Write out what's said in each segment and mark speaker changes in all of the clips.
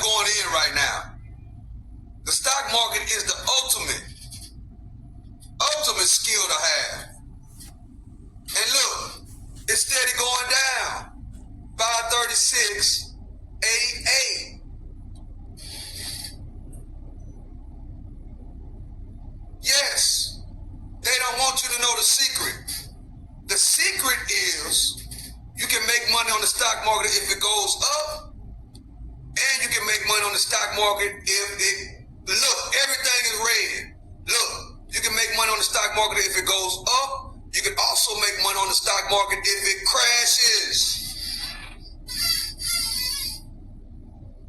Speaker 1: going in right now. The stock market is the ultimate skill to have. And look, it's steady going down. 536.88. Yes, they don't want you to know the secret. The secret is you can make money on the stock market if it goes up, and you can make money on the stock market if it, look, everything is red. Look, you can make money on the stock market if it goes up. You can also make money on the stock market if it crashes.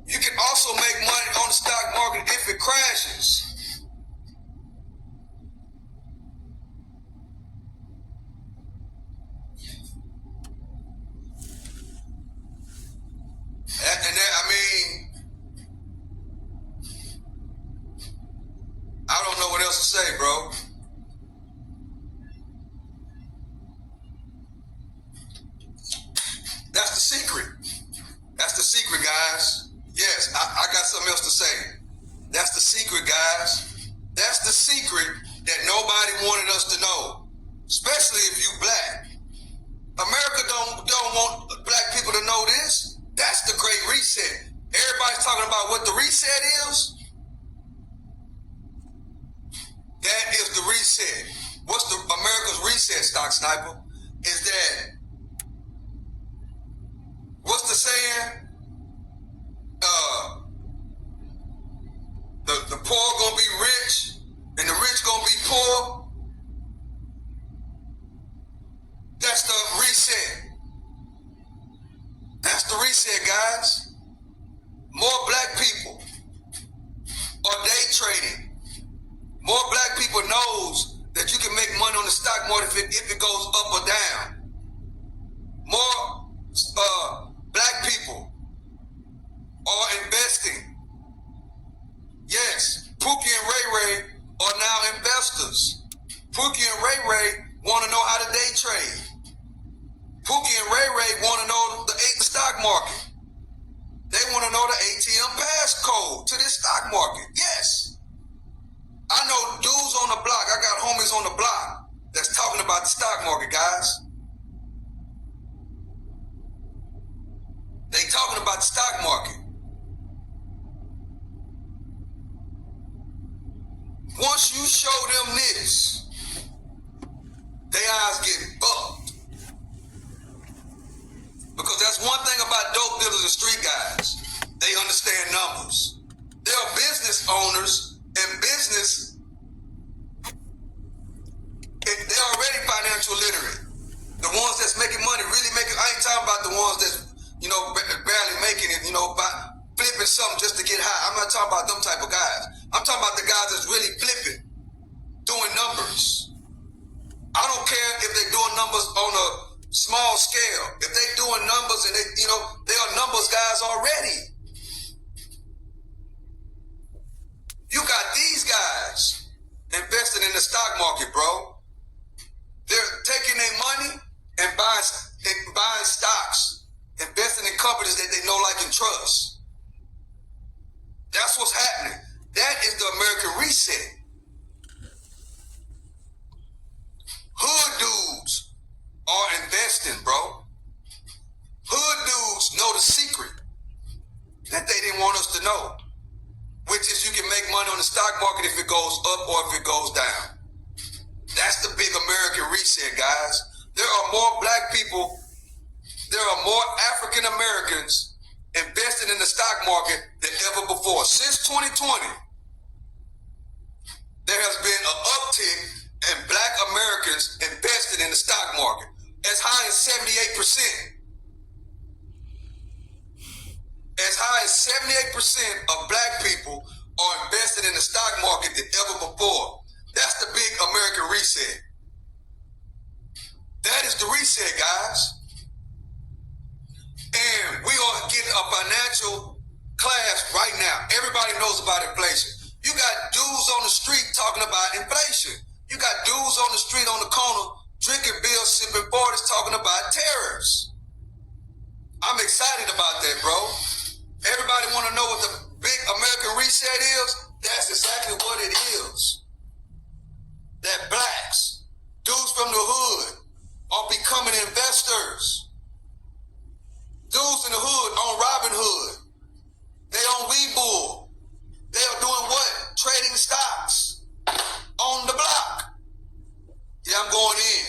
Speaker 1: You can also make money on the stock market if it crashes. And that, I mean, I don't know what else to say, bro. That's the secret. That's the secret, guys. Yes, I got something else to say. That's the secret, guys. That's the secret that nobody wanted us to know, especially if you black. America don't want black people to know this. That's the Great Reset. Everybody's talking about what the reset is. That is the reset. What's the America's reset, Stock Sniper? Is that, what's the saying? The poor gonna be rich and the rich gonna be poor. That's the reset. That's the reset, guys. More black people are day trading. More black people knows that you can make money on the stock market if it goes up or down. More black people are investing. Yes, Pookie and Ray Ray are now investors. Pookie and Ray Ray want to know how to day trade. Pookie and Ray Ray want to know the stock market. They want to know the ATM passcode to this stock market. Yes. I know dudes on the block. I got homies on the block that's talking about the stock market, guys. They talking about the stock market. Once you show them this, their eyes get bucked. Because that's one thing about dope dealers and street guys. They understand numbers. They are business owners and business. They're already financial literate. The ones that's making money, really making, I ain't talking about the ones that's, barely making it, by flipping something just to get high. I'm not talking about them type of guys. I'm talking about the guys that's really flipping, doing numbers. I don't care if they're doing numbers on a small scale. If they doing numbers and they are numbers guys already. You got these guys investing in the stock market, bro. They're taking their money and buying stocks, investing in companies that they know, like, and trust. That's what's happening. That is the American reset. Hood dudes are investing, bro. Hood dudes know the secret that they didn't want us to know, which is you can make money on the stock market if it goes up or if it goes down. That's the big American reset, guys. There are more black people, there are more African Americans investing in the stock market than ever before. Since 2020, there has been an uptick in black Americans invested in the stock market, as high as 78%. As high as 78% of black people are invested in the stock market than ever before. That's the big American reset. That is the reset, guys. And we are getting a financial class right now. Everybody knows about inflation. You got dudes on the street talking about inflation. You got dudes on the street on the corner drinking beer, sipping 40s, talking about tariffs. I'm excited about that, bro. Everybody want to know what Dudes in the hood on Robin Hood. They on Webull. They are doing what? Trading stocks on the block. Yeah, I'm going in.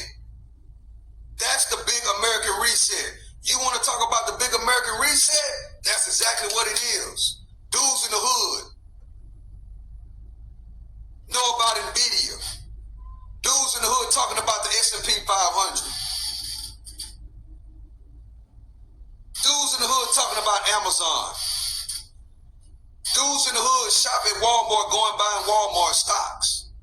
Speaker 1: That's the big American reset. You want to talk about the big American reset? That's exactly what it is. Dudes in the hood know about NVIDIA. Dudes in the hood talking about the S&P 500. Dudes in the hood talking about Amazon. Dudes in the hood shop at Walmart going buying Walmart stocks.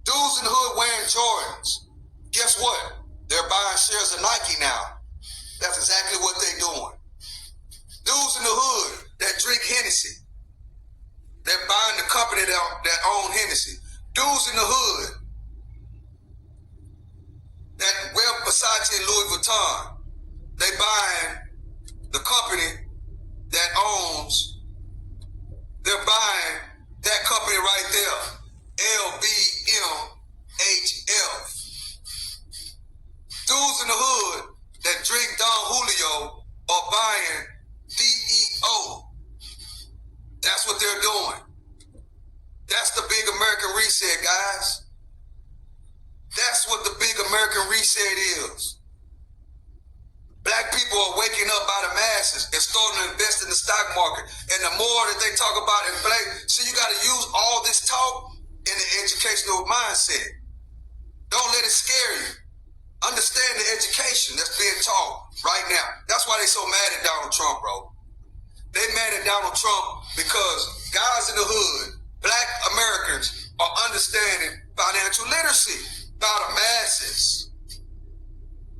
Speaker 1: Dudes in the hood wearing Jordans. Guess what? They're buying shares of Nike now. That's exactly what they're doing. Dudes in the hood that drink Hennessy. They're buying the company that own Hennessy. Dudes in the hood that wear Versace and Louis Vuitton. They buying the company that owns. They're buying that company right there, LVMHF. Dudes in the hood that drink Don Julio are buying DEO. That's what they're doing. That's the big American reset, guys. That's what the big American reset is. Black people are waking up by the masses and starting to invest in the stock market. And the more that they talk about inflation, so you got to use all this talk in the educational mindset. Don't let it scare you. Understand the education that's being taught right now. That's why they so mad at Donald Trump, bro. They mad at Donald Trump because guys in the hood, black Americans, are understanding financial literacy by the masses.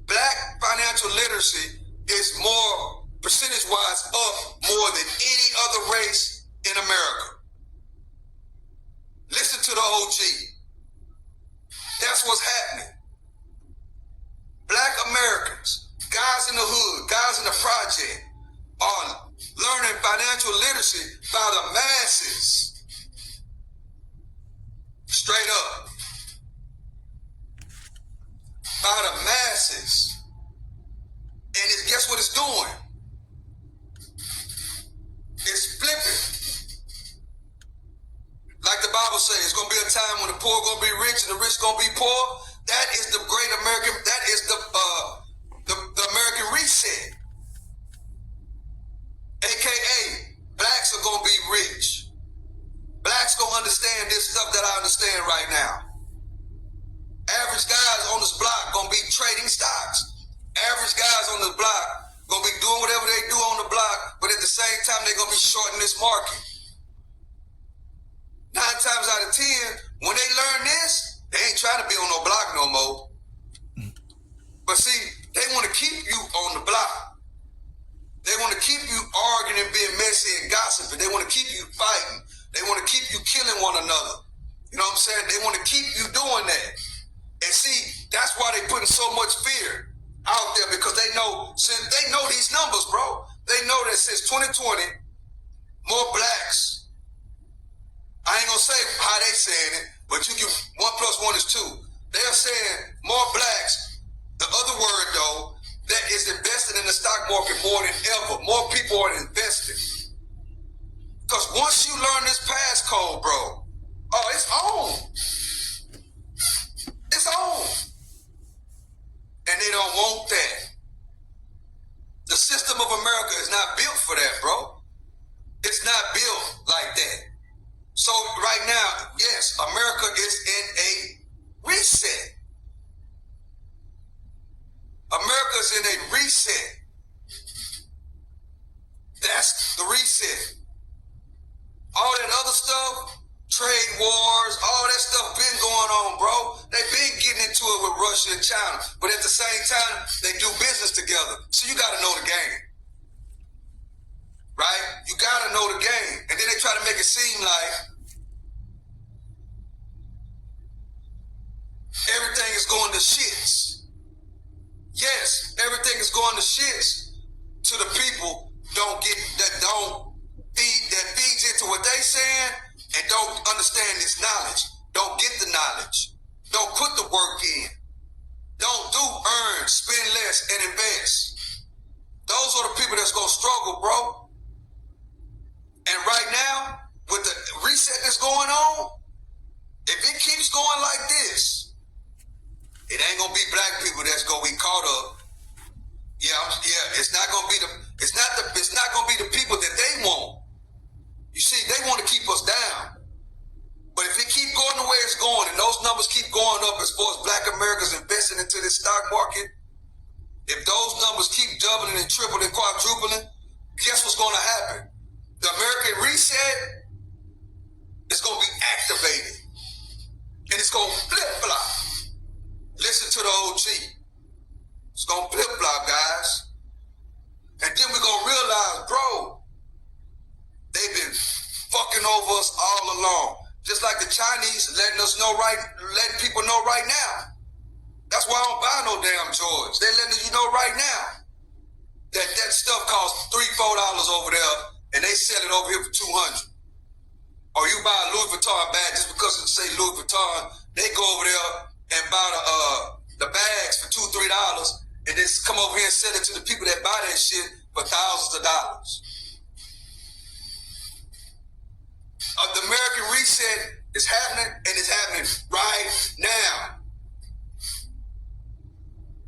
Speaker 1: Black financial literacy is more, percentage-wise, up more than any other race in America. Listen to the OG. That's what's happening. Black Americans, guys in the hood, guys in the project, are learning financial literacy by the masses. Straight up. By the masses. And guess what it's doing? It's flipping. Like the Bible says, it's going to be a time when the poor are going to be rich and the rich going to be poor. That is the great American, that is the American reset. AKA, blacks are going to be rich. Blacks going to understand this stuff that I understand right now. Average guys on this block gonna be trading stocks. Average guys on the block gonna be doing whatever they do on the block, but at the same time they're gonna be shorting this market. 9 times out of 10, when they learn this, they ain't trying to be on no block no more. But see, they want to keep you on the block. They want to keep you arguing and being messy and gossiping. They want to keep you fighting. They want to keep you killing one another. You know what I'm saying? They want to keep you doing that. And see, that's why they putting so much fear out there, because they know these numbers, bro. They know that since 2020, more blacks. I ain't gonna say how they saying it, but you can 1 + 1 is 2. They are saying more blacks. The other word though, that is invested in the stock market more than ever. More people are investing. Because once you learn this passcode, bro, oh, it's on. It's on. And they don't want that. The system of America is not built for that, bro. It's not built like that. So right now, yes, America is in a reset. America's in a reset. That's the reset. All that other stuff, trade wars, all that stuff been going on, bro. They've been getting into it with Russia and China. But at the same time, they do business together. So you got to know the game. Right? You got to know the game. And then they try to make it seem like everything is going to shits. Yes, everything is going to shits to the people that feeds into what they saying and don't understand this knowledge. Don't get the knowledge. Don't put the work in. Don't earn, spend less, and invest. Those are the people that's that's gonna struggle, bro. And right now, with the reset that's going on, if it keeps going like this, it ain't gonna be black people that's gonna be caught up. It's not gonna be it's not gonna be the people that they want. You see, they want to keep us down. But if it keep going the way it's going, and those numbers keep going up as far as black Americans investing into this stock market, if those numbers keep doubling and tripling and quadrupling, guess what's gonna happen? The American reset is gonna be activated. And it's gonna flip-flop. Listen to the OG. It's gonna flip-flop, guys. And then we're gonna realize, bro, they've been fucking over us all along. Just like the Chinese letting people know right now. That's why I don't buy no damn Jordans. They're letting you know right now that stuff costs $3-4 over there, and they sell it over here for $200. Or you buy a Louis Vuitton bag just because it say Louis Vuitton, they go over there and buy the bags for $2-3, and then come over here and sell it to the people that buy that shit for thousands of dollars. The American reset is happening, and it's happening right now.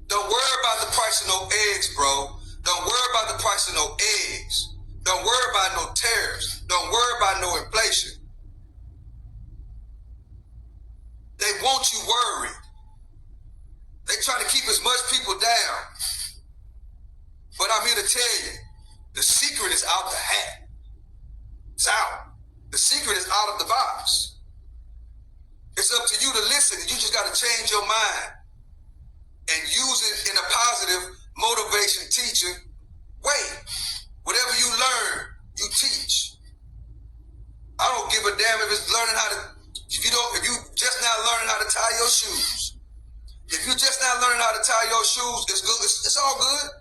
Speaker 1: Don't worry about the price of no eggs, bro. Don't worry about the price of no eggs. Don't worry about no tariffs. Don't worry about no inflation. They want you worried. They try to keep as much people down. But I'm here to tell you, the secret is out the hat. It's out. The secret is out of the box. It's up to you to listen. You just got to change your mind and use it in a positive motivation teaching way. Whatever you learn, you teach. I don't give a damn if it's learning how to, if you just now learning how to tie your shoes. If you just now learning how to tie your shoes, it's good. It's all good.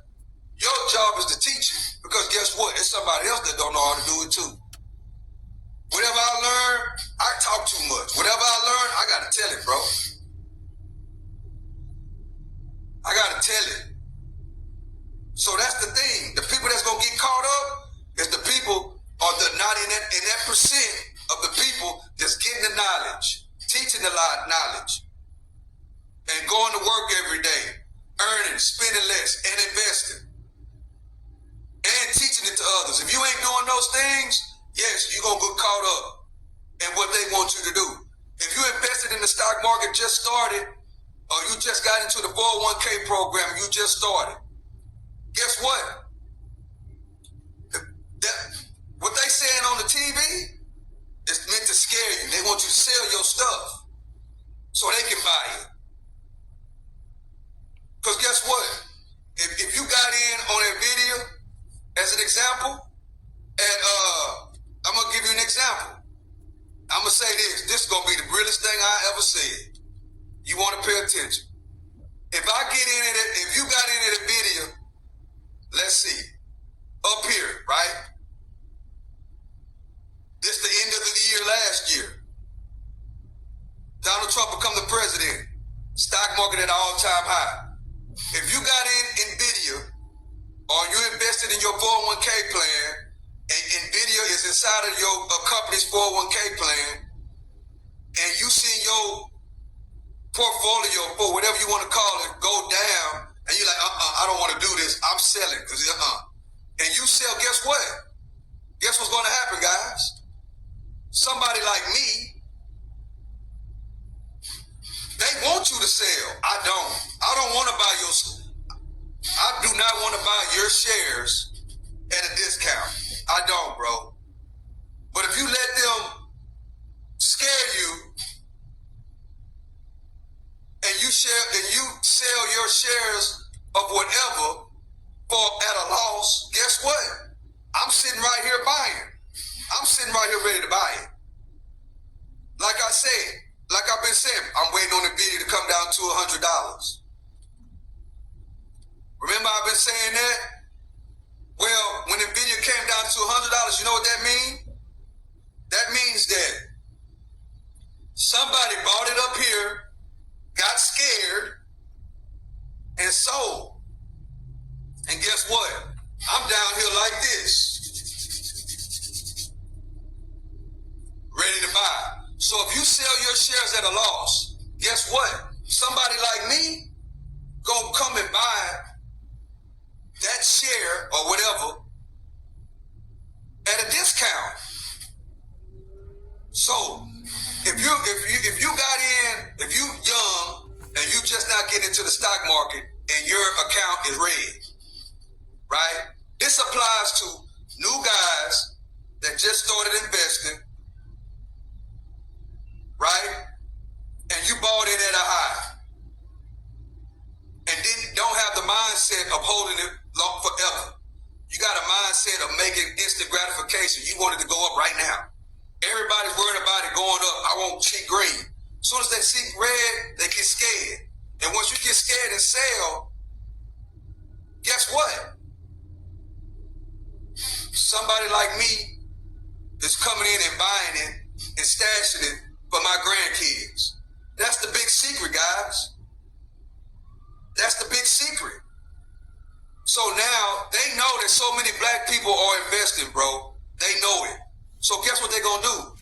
Speaker 1: Your job is to teach it. Because guess what? It's somebody else that don't know how to do it too. Whatever I learn, I talk too much. Whatever I learn, I gotta tell it, bro. I gotta tell it. So that's the thing. The people that's gonna get caught up is the people or the not in that percent of the people that's getting the knowledge, teaching the knowledge, and going to work every day, earning, spending less, and investing, and teaching it to others. If you ain't doing those things, yes, you're going to get caught up in what they want you to do. If you invested in the stock market, just started, or you just got into the 401k program, you just started, guess what? What they saying on the TV is meant to scare you. They want you to sell your stuff so they can buy it. Because guess what? If you got in on that video, as an example, and I'm going to give you an example. I'm going to say this. This is going to be the realest thing I ever said. You want to pay attention. If I get in it, if you got in at a video, let's see, up here, right? This the end of the year last year. Donald Trump become the president. Stock market at an all-time high. If you got in video, or you invested in your 401k plan, and NVIDIA is inside of your company's 401k plan, and you see your portfolio, or whatever you want to call it, go down, and you're like, I don't want to do this. I'm selling, because and you sell, guess what? Guess what's going to happen, guys? Somebody like me, they want you to sell. I don't want to buy I do not want to buy your shares at a discount. I don't, bro. But if you let them scare you and you sell your shares of whatever at a loss, guess what? I'm sitting right here buying. I'm sitting right here ready to buy it. Like I said, like I've been saying, I'm waiting on the video to come down to $100. Remember I've been saying that? Well, when the video came down to $100, you know what that means? That means that somebody bought it up here, got scared, and sold. And guess what? I'm down here like this, ready to buy. So if you sell your shares at a loss, guess what? Somebody like me gonna come and buy that share or whatever at a discount. So if you got in, if you young and you just not getting into the stock market and your account is red, right? This applies to new guys that just started investing, right? And you bought in at a high and don't have the mindset of holding it long forever. You got a mindset of making instant gratification. You want it to go up right now. Everybody's worried about it going up. I want cheap green. As soon as they see red, they get scared. And once you get scared and sell, guess what? Somebody like me is coming in and buying it and stashing it for my grandkids. That's the big secret, guys. That's the big secret. So now they know that so many black people are investing, bro. They know it. So guess what they're gonna do?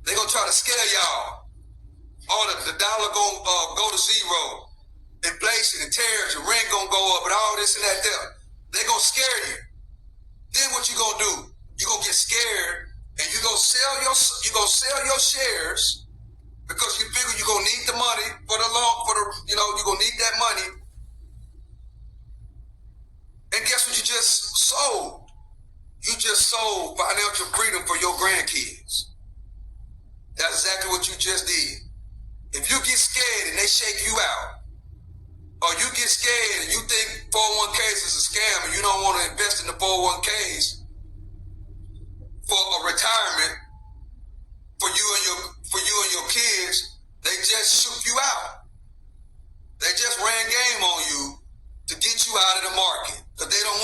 Speaker 1: They're gonna try to scare y'all. All the dollar gonna go to zero. Inflation and tariffs and rent gonna go up and all this and that there. They're gonna scare you. Then what you gonna do? You gonna get scared and you gonna sell your shares because you figure you're gonna need the money you're gonna need that money. And guess what you just sold? You just sold financial freedom for your grandkids. That's exactly what you just did. If you get scared and they shake you out, or you get scared and you think 401ks is a scam and you don't want to invest in the 401ks for a retirement for you and your kids, they just shoot you out. They just ran game on you to get you out of the market because they don't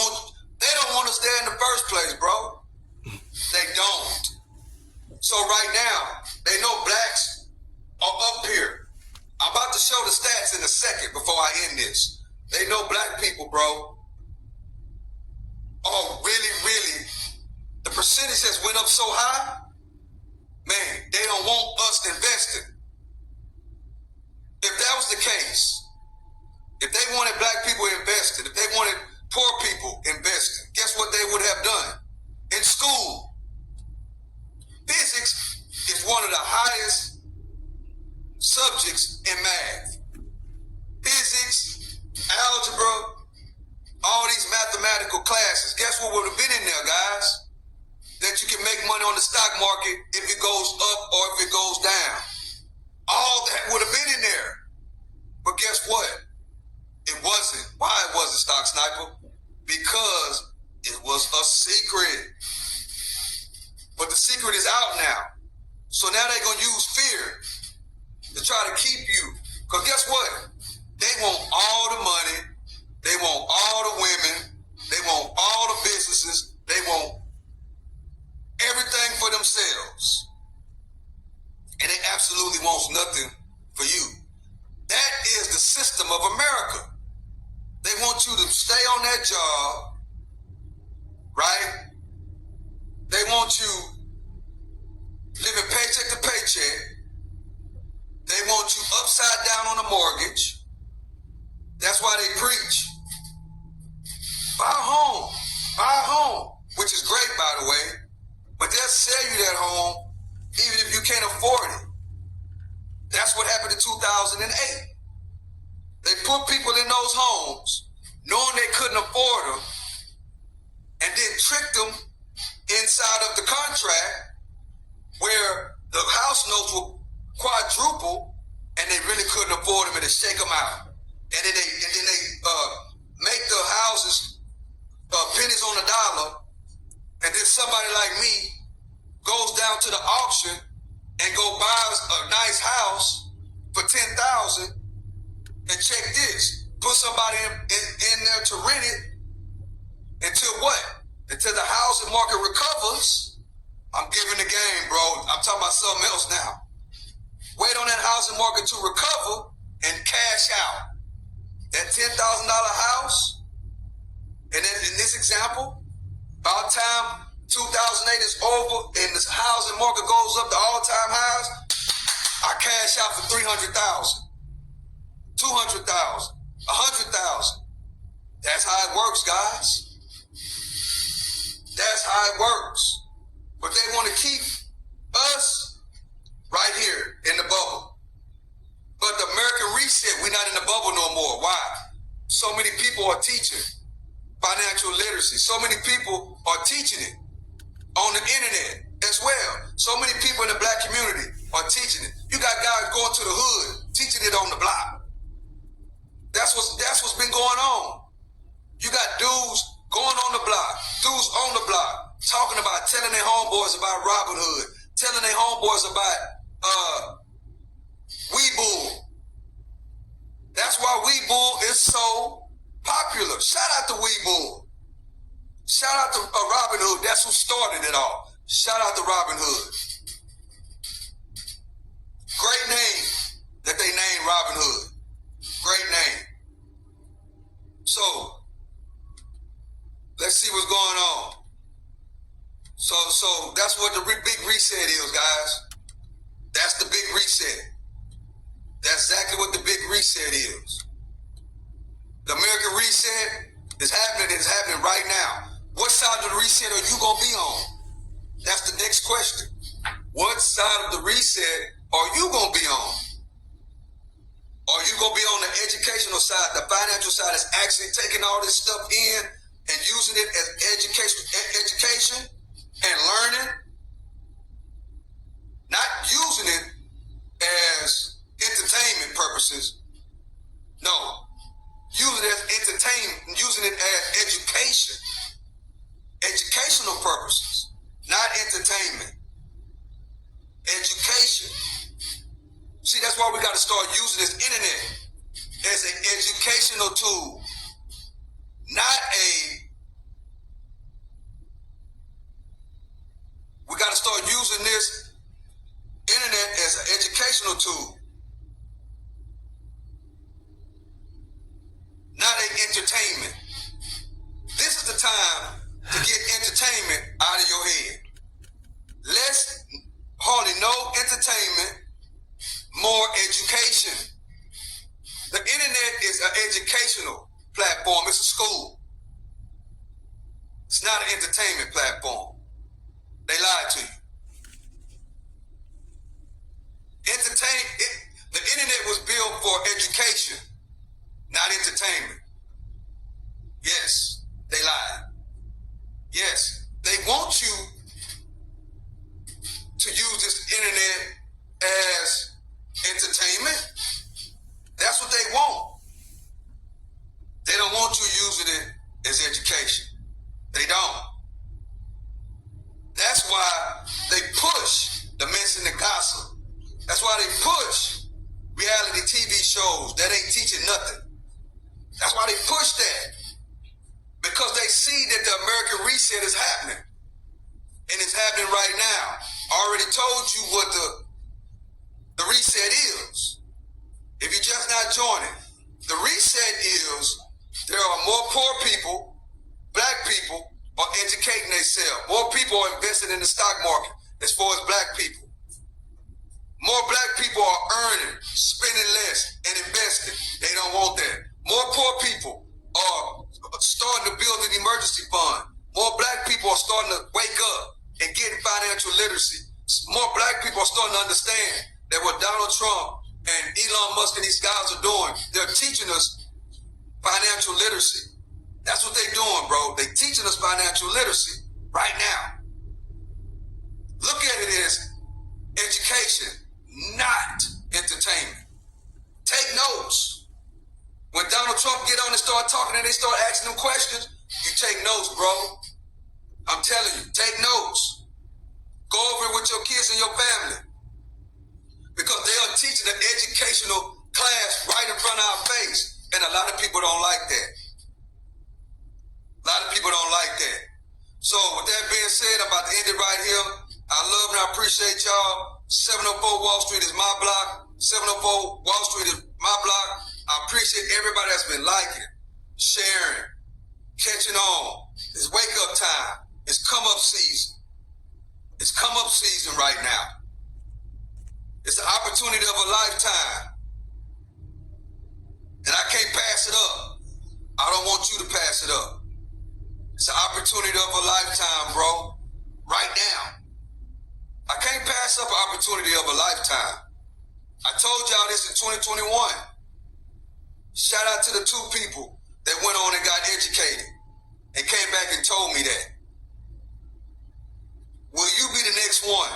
Speaker 1: want us there in the first place, bro. They don't. So right now, they know blacks are up here. I'm about to show the stats in a second before I end this. They know black people, bro, are really, the percentage has went up so high, man, they don't want us investing. If that was the case, if they wanted black people invested, if they wanted poor people investing, guess what they would have done? In school, physics is one of the highest subjects in math. Physics, algebra, all these mathematical classes. Guess what would have been in there, guys? That you can make money on the stock market if it goes up or if it goes down. All that would have been in there. But guess what? It wasn't. Why it wasn't, Stock Sniper? Because it was a secret. But the secret is out now. So now they're going to use fear to try to keep you. Because guess what? They want all the money. They want all the women. They want all the businesses. They want everything for themselves. And they absolutely want nothing for you. That is the system of America. They want you to stay on that job, right? They want you living paycheck to paycheck. They want you upside down on a mortgage. That's why they preach. Buy a home, which is great, by the way, but they'll sell you that home even if you can't afford it. That's what happened in 2008. They put people in those homes knowing they couldn't afford them and then tricked them inside of the contract where the house notes were quadruple and they really couldn't afford them and they shake them out. And then they make the houses pennies on the dollar, and then somebody like me goes down to the auction and go buys a nice house for $10,000 and check this. Put somebody in there to rent it until what? Until the housing market recovers. I'm giving the game, bro. I'm talking about something else now. Wait on that housing market to recover and cash out. That $10,000 house, and then in this example, By the time 2008 is over and the housing market goes up to all-time highs, I cash out for 300,000, 200,000, 100,000. That's how it works, guys. That's how it works. But they want to keep us right here in the bubble. But the American Reset, we're not in the bubble no more. Why? So many people are teaching financial literacy. So many people are teaching it on the internet as well. So many people in the black community are teaching it. You got guys going to the hood, teaching it on the block. That's what's been going on. You got dudes going on the block, dudes on the block, talking about, telling their homeboys about Robinhood, telling their homeboys about Webull. That's why Webull is so popular. Shout out to Webull. Shout out to Robinhood. That's who started it all. Shout out to Robinhood. Great name that they named Robinhood. Great name. So, let's see what's going on. So that's what the big reset is, guys. That's the big reset. That's exactly what the big reset is. The American Reset is happening. It's happening right now. What side of the reset are you going to be on? That's the next question. What side of the reset are you going to be on? Are you going to be on the educational side, the financial side that's actually taking all this stuff in and using it as education and learning? Not using it as entertainment purposes. No. Using it as entertainment, using it as education. Educational purposes, not entertainment. Education. See, that's why we got to start using this internet as an educational tool, not we got to start using this internet as an educational tool, not an entertainment. This is the time to get entertainment out of your head. Less, hardly no entertainment, more education. The internet is an educational platform. It's a school. It's not an entertainment platform. They lied to you. The internet was built for education, not entertainment. Yes, they lied. Yes, they want you to use this internet as entertainment. That's what they want. They don't want you using it as education. They don't. That's why they push the mess and the gossip. That's why they push reality TV shows that ain't teaching nothing. That's why they push that. Because they see that the American Reset is happening. And it's happening right now. I already told you what the reset is. If you're just not joining, the reset is there are more poor people, black people are educating themselves. More people are investing in the stock market as far as black people. More black people are earning, spending less, and investing. They don't want that. More poor people are starting to build an emergency fund. More black people are starting to wake up and get financial literacy. More black people are starting to understand that what Donald Trump and Elon Musk and these guys are doing, they're teaching us financial literacy. That's what they're doing, bro. They're teaching us financial literacy right now. Look at it as education, not entertainment. Take notes. When Donald Trump get on and start talking and they start asking them questions, you take notes, bro. I'm telling you, take notes. Go over it with your kids and your family. Because they are teaching an educational class right in front of our face. And a lot of people don't like that. A lot of people don't like that. So with that being said, I'm about to end it right here. I love and I appreciate y'all. 704 Wall Street is my block. 704 Wall Street is my block. I appreciate everybody that's been liking, sharing, catching on. It's wake up time. opportunity of a lifetime, bro. Right now. I can't pass up an opportunity of a lifetime. I told y'all this in 2021. Shout out to the 2 people that went on and got educated and came back and told me that. Will you be the next one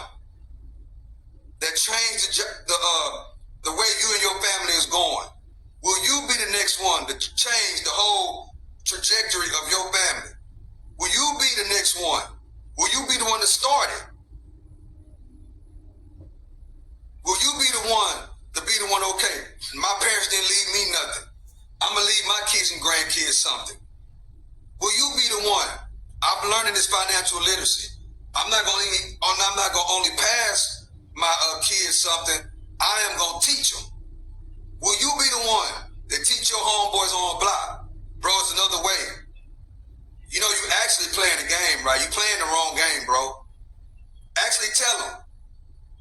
Speaker 1: that changed the way you and your family is going? Will you be the next one to change the whole trajectory of your family? Will you be the next one? Will you be the one that started? Will you be the one to be the one, okay, my parents didn't leave me nothing. I'm going to leave my kids and grandkids something. Will you be the one? I'm learning this financial literacy. I'm not going to only pass my kids something. I am going to teach them. Will you be the one that teach your homeboys on the block? Bro, it's another way. You know, you actually playing the game, right? You playing the wrong game, bro. Actually tell them,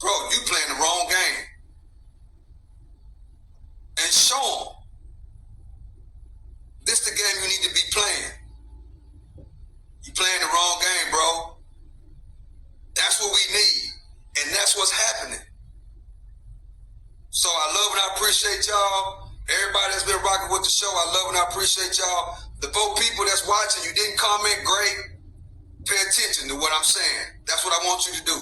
Speaker 1: bro, you playing the wrong game. And show them. This the game you need to be playing. You playing the wrong game, bro. That's what we need. And that's what's happening. So I love and I appreciate y'all. Everybody that's been rocking with the show, I love and I appreciate y'all. The 4 people that's watching, you didn't comment, great. Pay attention to what I'm saying. That's what I want you to do.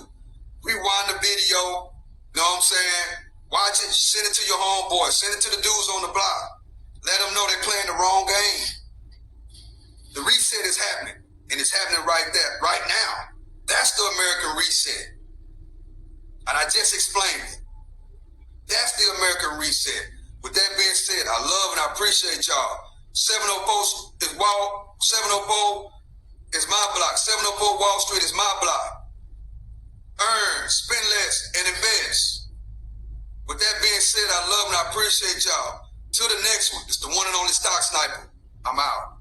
Speaker 1: Rewind the video. Know what I'm saying? Watch it, send it to your homeboy, send it to the dudes on the block. Let them know they're playing the wrong game. The reset is happening, and it's happening right there, right now. That's the American reset. And I just explained it. That's the American reset. With that being said, I love and I appreciate y'all. 704 is my block. 704 Wall Street is my block. Earn, spend less, and invest. With that being said, I love and I appreciate y'all. Till the next one, it's the one and only Stock Sniper. I'm out.